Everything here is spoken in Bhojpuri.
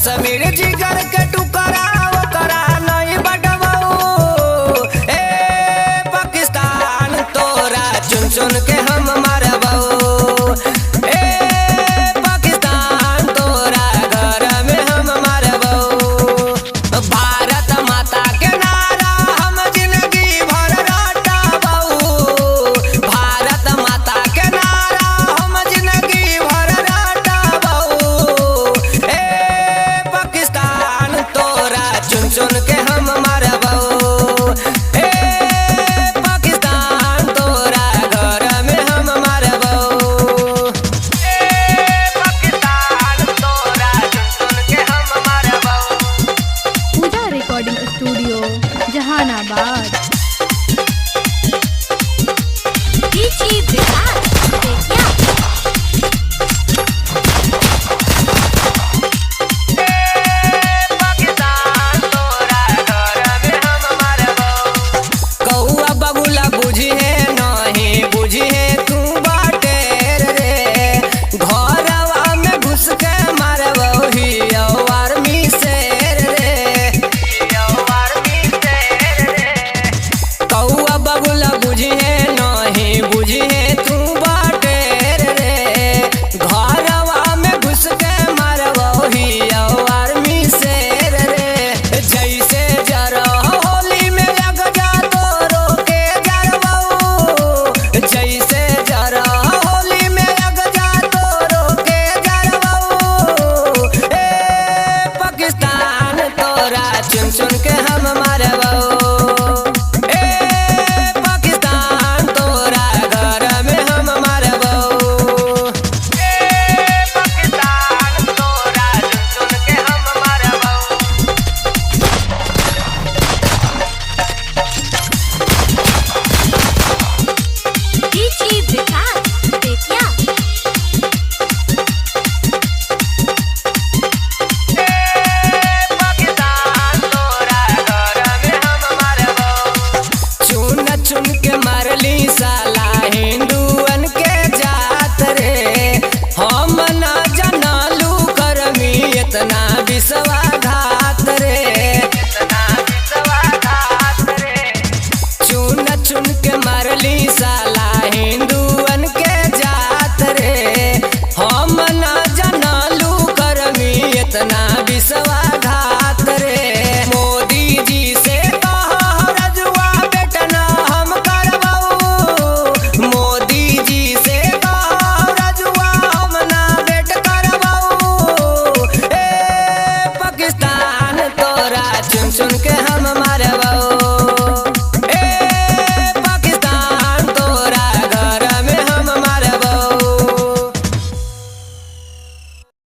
समीर जिगर के टुकड़ा ओकरा नहीं बटबऊ। ए पाकिस्तान तोरा चुन चुन के हम मारबऊ। ए पाकिस्तान तोरा घर में हम मारबऊ। भारत माता के नारा हम जिंदगी भर रटबऊ। भारत माता के नारा हम जिंदगी भर रटबऊ। पाकिस्तान तोरा चुन चुन के हम मारबऊ। ए पाकिस्तान तोरा घर में हम मारबऊ। ए पाकिस्तान तोरा चुन चुन के हम मारबऊ। पूजा रिकॉर्डिंग स्टूडियो जहानाबाद। चुन चुन के हम मारबऊ। ए पाकिस्तान तोरा घर में हम मारबऊ। ए पाकिस्तान तोरा चुन चुन के हम मारबऊ। चुन के मारली साला हिंदुअन के जात रे। हम ना जानलू करमी इतना विश्वास